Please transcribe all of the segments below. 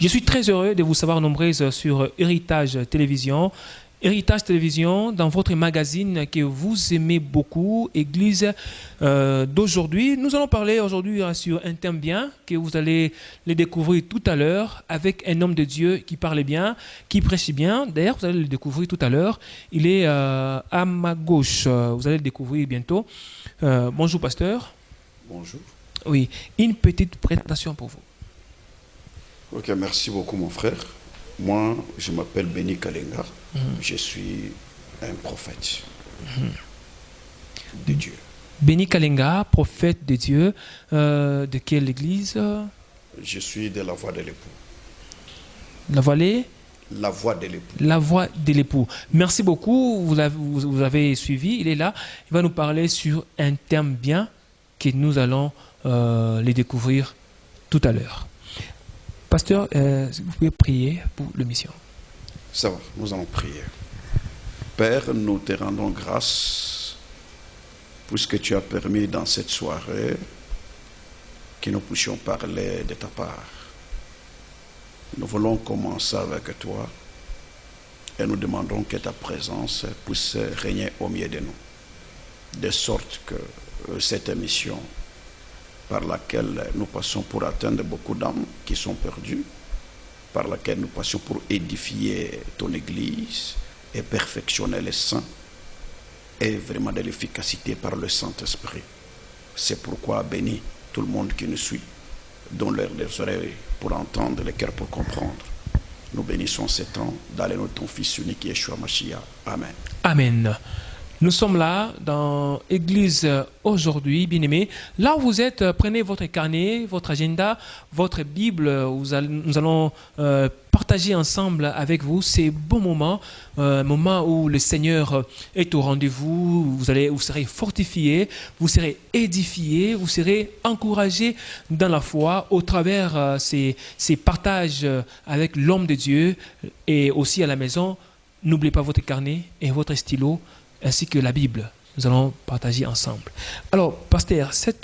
Je suis très heureux de vous savoir nombreuses sur Héritage Télévision. Héritage Télévision, dans votre magazine que vous aimez beaucoup, Église d'aujourd'hui. Nous allons parler aujourd'hui sur un thème bien, que vous allez le découvrir tout à l'heure, avec un homme de Dieu qui parle bien, qui prêche bien. D'ailleurs, vous allez le découvrir tout à l'heure. Il est à ma gauche. Vous allez le découvrir bientôt. Bonjour, pasteur. Bonjour. Oui, une petite présentation pour vous. Ok, merci beaucoup mon frère. Moi, je m'appelle Béni Kalenga. Je suis un prophète de Dieu. Béni Kalenga, prophète de Dieu. De quelle église? Je suis de la voix de l'époux. La vallée? La voix de l'époux. La voix de l'époux. Merci beaucoup. Vous avez suivi. Il est là. Il va nous parler sur un thème bien que nous allons les découvrir tout à l'heure. Pasteur, si vous pouvez prier pour l'émission. Ça va, nous allons prier. Père, nous te rendons grâce pour ce que tu as permis dans cette soirée que nous puissions parler de ta part. Nous voulons commencer avec toi et nous demandons que ta présence puisse régner au milieu de nous, de sorte que cette émission par laquelle nous passons pour atteindre beaucoup d'âmes qui sont perdues, par laquelle nous passons pour édifier ton Église et perfectionner les saints, et vraiment de l'efficacité par le Saint-Esprit. C'est pourquoi bénis tout le monde qui nous suit, donne leur des oreilles pour entendre, les cœurs pour comprendre. Nous bénissons ces temps dans le nom de ton Fils unique, Yeshua Mashiach. Amen. Amen. Nous sommes là dans Église aujourd'hui, bien-aimés. Là où vous êtes, prenez votre carnet, votre agenda, votre Bible. Nous allons partager ensemble avec vous ces beaux moments, moments où le Seigneur est au rendez-vous. Vous serez fortifiés, vous serez édifiés, vous serez encouragés dans la foi au travers ces partages avec l'homme de Dieu et aussi à la maison. N'oubliez pas votre carnet et votre stylo, ainsi que la Bible. Nous allons partager ensemble. Alors, pasteur, cet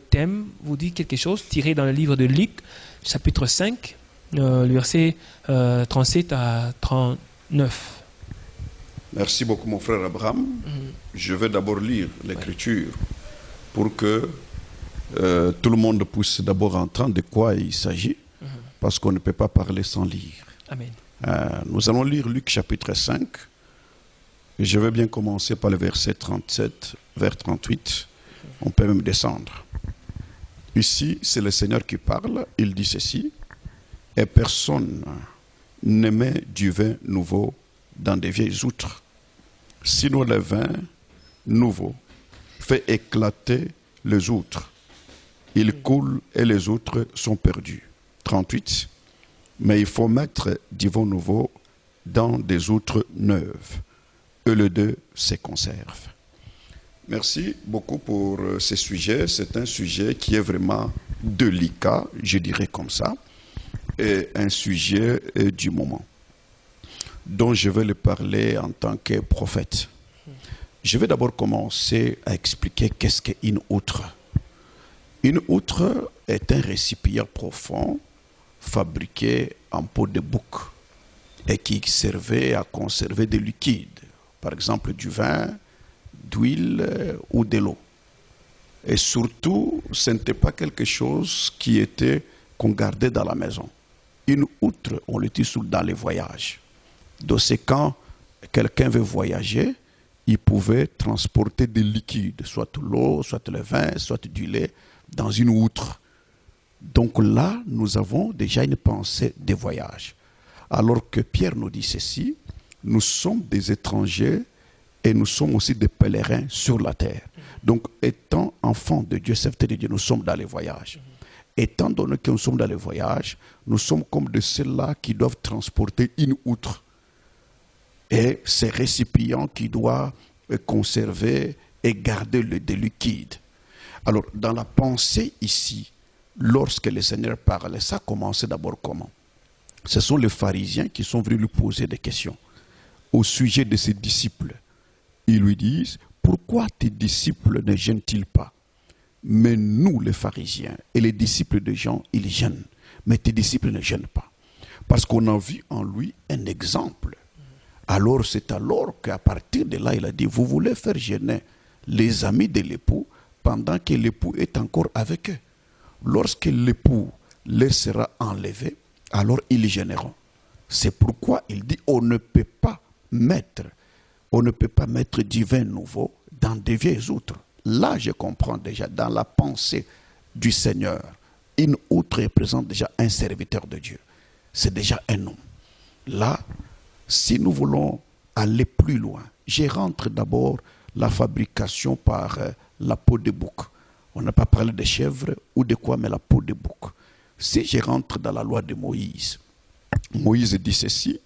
thème vous dit quelque chose tiré dans le livre de Luc, chapitre 5, versets 37 à 39. Merci beaucoup mon frère Abraham. Je vais d'abord lire l'Écriture pour que tout le monde puisse d'abord entendre de quoi il s'agit, parce qu'on ne peut pas parler sans lire. Amen. Nous allons lire Luc chapitre 5. Et je vais bien commencer par le verset 37 vers 38. On peut même descendre. Ici, c'est le Seigneur qui parle. Il dit ceci. Et personne ne met du vin nouveau dans des vieilles outres. Sinon le vin nouveau fait éclater les outres. Il coule et les outres sont perdues. 38. Mais il faut mettre du vin nouveau dans des outres neuves. Et le deux se conserve. Merci beaucoup pour ce sujet. C'est un sujet qui est vraiment délicat, je dirais comme ça, et un sujet du moment, dont je vais le parler en tant que prophète. Je vais d'abord commencer à expliquer qu'est-ce qu'une outre. Une outre est un récipient profond fabriqué en peau de bouc et qui servait à conserver des liquides. Par exemple du vin, d'huile ou de l'eau. Et surtout, ce n'était pas quelque chose qu'on gardait dans la maison. Une outre, on l'utilise dans les voyages. Donc c'est quand quelqu'un veut voyager, il pouvait transporter des liquides, soit l'eau, soit le vin, soit du lait, dans une outre. Donc là, nous avons déjà une pensée des voyages. Alors que Pierre nous dit ceci, nous sommes des étrangers et nous sommes aussi des pèlerins sur la terre. Donc, étant enfants de Dieu, serviteurs de Dieu, nous sommes dans les voyages. Étant donné que nous sommes dans les voyages, nous sommes comme de ceux-là qui doivent transporter une outre. Et ces récipients qui doivent conserver et garder des liquides. Alors, dans la pensée ici, lorsque le Seigneur parle, ça a commencé d'abord comment? Ce sont les pharisiens qui sont venus lui poser des questions au sujet de ses disciples. Ils lui disent, pourquoi tes disciples ne jeûnent-ils pas? Mais nous, les pharisiens et les disciples de Jean, ils jeûnent. mais tes disciples ne jeûnent pas. Parce qu'on a vu en lui un exemple. Alors c'est alors qu'à partir de là, il a dit, vous voulez faire jeûner les amis de l'époux pendant que l'époux est encore avec eux. Lorsque l'époux leur sera enlevé, alors ils jeûneront. C'est pourquoi il dit, on ne peut pas mettre du vin nouveau dans des vieilles outres. Là, je comprends déjà, dans la pensée du Seigneur, une outre représente déjà un serviteur de Dieu. C'est déjà un homme. Là, si nous voulons aller plus loin, je rentre d'abord la fabrication par la peau de bouc. On n'a pas parlé de chèvre ou de quoi, mais la peau de bouc. Si je rentre dans la loi de Moïse, Moïse dit ceci,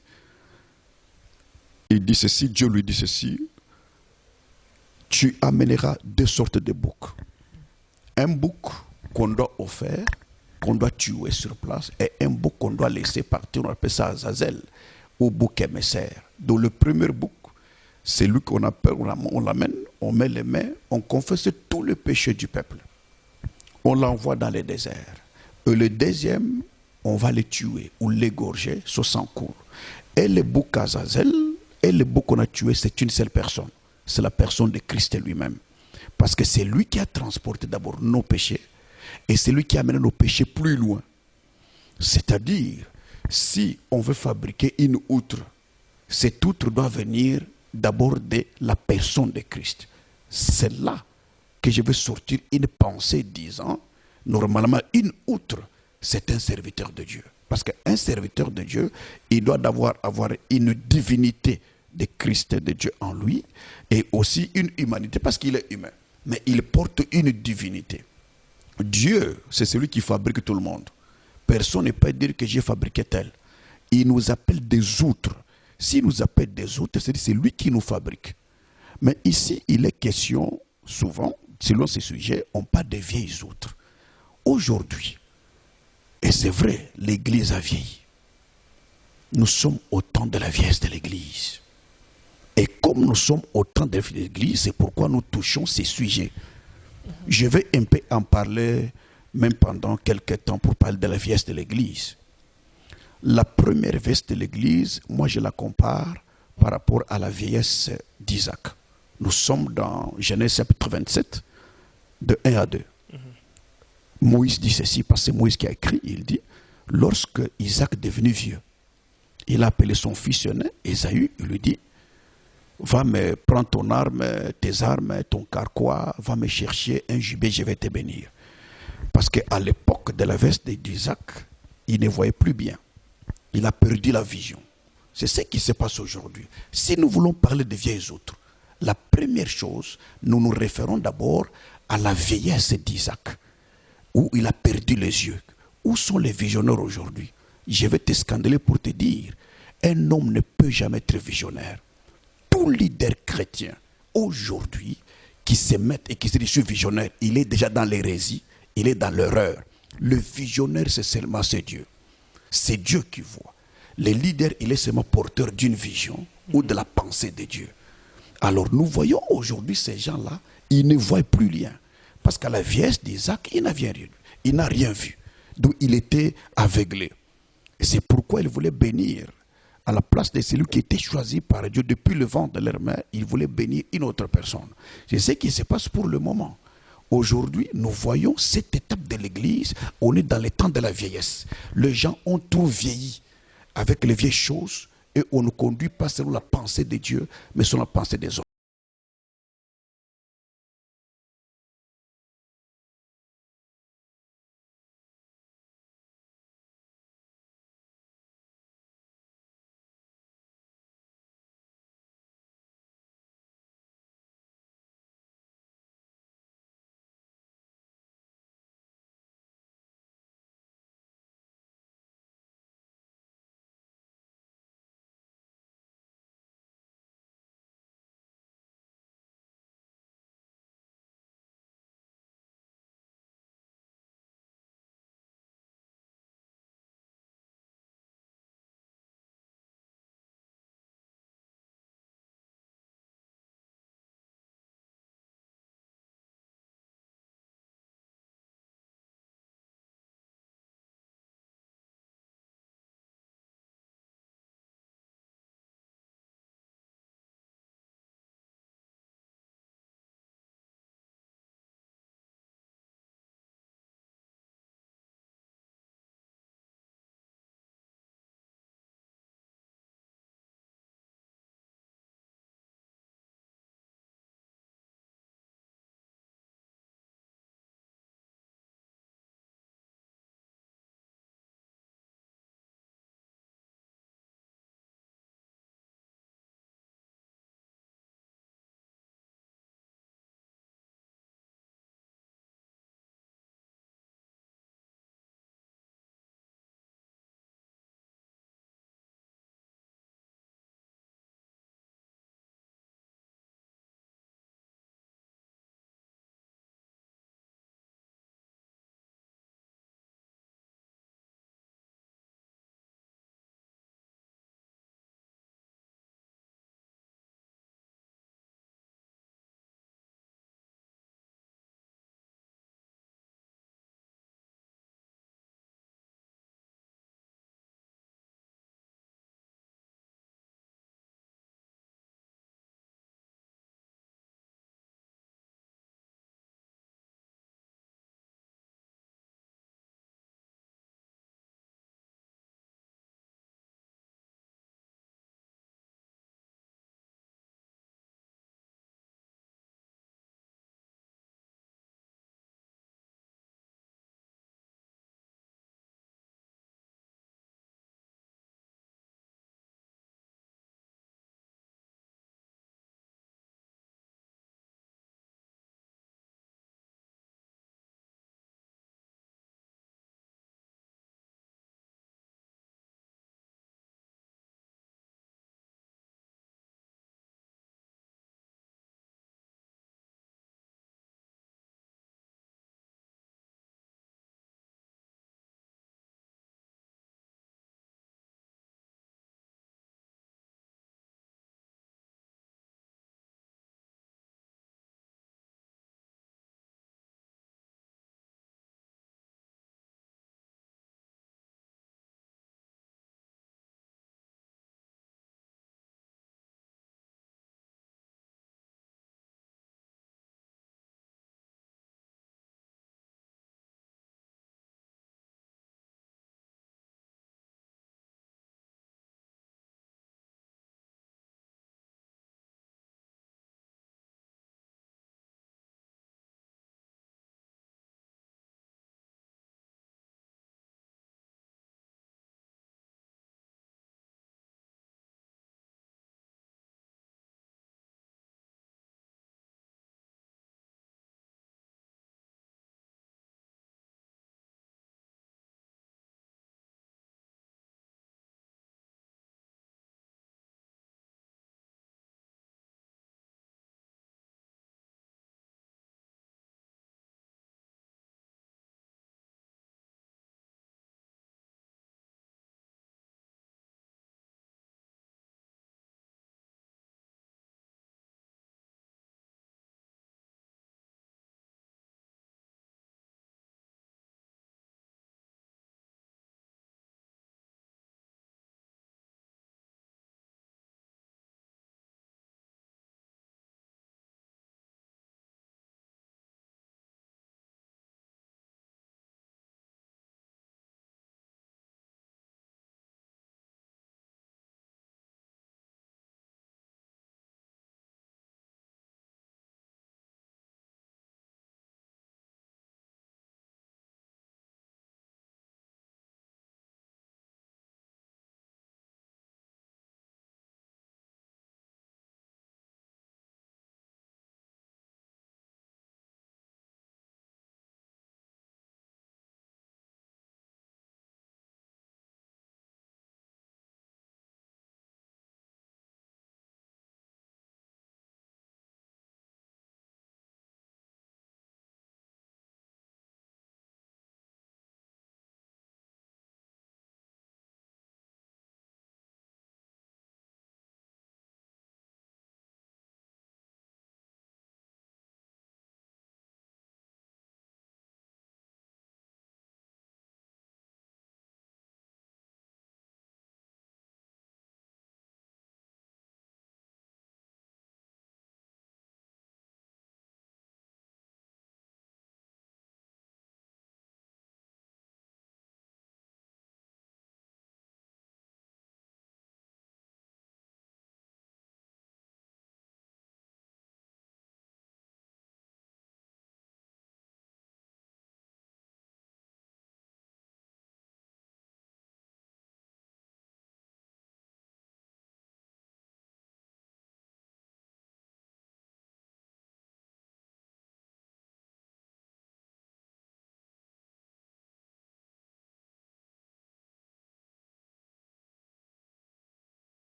Dieu lui dit ceci, tu amèneras deux sortes de boucs. Un bouc qu'on doit offrir, qu'on doit tuer sur place, et un bouc qu'on doit laisser partir, on appelle ça Azazel, ou bouc émissaire. Donc le premier bouc, c'est lui qu'on appelle, on l'amène, on met les mains, on confesse tout le péché du peuple. On l'envoie dans le désert. Et le deuxième, on va le tuer ou l'égorger sur son cours. Et le bouc Azazel, et le bouc qu'on a tué, c'est une seule personne. C'est la personne de Christ lui-même. Parce que c'est lui qui a transporté d'abord nos péchés, et c'est lui qui a amené nos péchés plus loin. C'est-à-dire, si on veut fabriquer une outre, cette outre doit venir d'abord de la personne de Christ. C'est là que je veux sortir une pensée disant, normalement, une outre, c'est un serviteur de Dieu. Parce qu'un serviteur de Dieu, il doit avoir une divinité de Christ, de Dieu en lui, et aussi une humanité, parce qu'il est humain. Mais il porte une divinité. Dieu, c'est celui qui fabrique tout le monde. Personne ne peut dire que j'ai fabriqué tel. Il nous appelle des outres. S'il nous appelle des outres, c'est lui qui nous fabrique. Mais ici, il est question, souvent, selon ces sujets, on parle de vieilles outres. Aujourd'hui, et c'est vrai, l'Église a vieilli. Nous sommes au temps de la vieillesse de l'Église. Et comme nous sommes au temps de l'Église, c'est pourquoi nous touchons ces sujets. Je vais un peu en parler, même pendant quelques temps, pour parler de la vieillesse de l'Église. La première vieillesse de l'Église, moi je la compare par rapport à la vieillesse d'Isaac. Nous sommes dans Genèse chapitre 27, de 1 à 2. Moïse dit ceci, parce que c'est Moïse qui a écrit, il dit, lorsque Isaac est devenu vieux, il a appelé son fils aîné, Ésaü, il lui dit, va me prendre ton arme, tes armes, ton carquois, va me chercher un gibet, je vais te bénir. Parce qu'à l'époque de la veste d'Isaac, il ne voyait plus bien. Il a perdu la vision. C'est ce qui se passe aujourd'hui. Si nous voulons parler de vieilles outres, la première chose, nous nous référons d'abord à la vieillesse d'Isaac, où il a perdu les yeux. Où sont les visionnaires aujourd'hui? Je vais te scandaler pour te dire, un homme ne peut jamais être visionnaire. Tout leader chrétien, aujourd'hui, qui se met et qui se dit je suis visionnaire, il est déjà dans l'hérésie, il est dans l'erreur. Le visionnaire, c'est seulement Dieu. C'est Dieu qui voit. Le leader, il est seulement porteur d'une vision ou de la pensée de Dieu. Alors nous voyons aujourd'hui ces gens-là, ils ne voient plus rien. Parce qu'à la vieillesse d'Isaac, il n'a rien vu. Donc il était aveuglé. Et c'est pourquoi il voulait bénir. À la place de celui qui était choisi par Dieu depuis le ventre de leur mère, il voulait bénir une autre personne. C'est ce qui se passe pour le moment. Aujourd'hui, nous voyons cette étape de l'Église. On est dans les temps de la vieillesse. Les gens ont trop vieilli avec les vieilles choses et on ne conduit pas selon la pensée de Dieu, mais selon la pensée des hommes.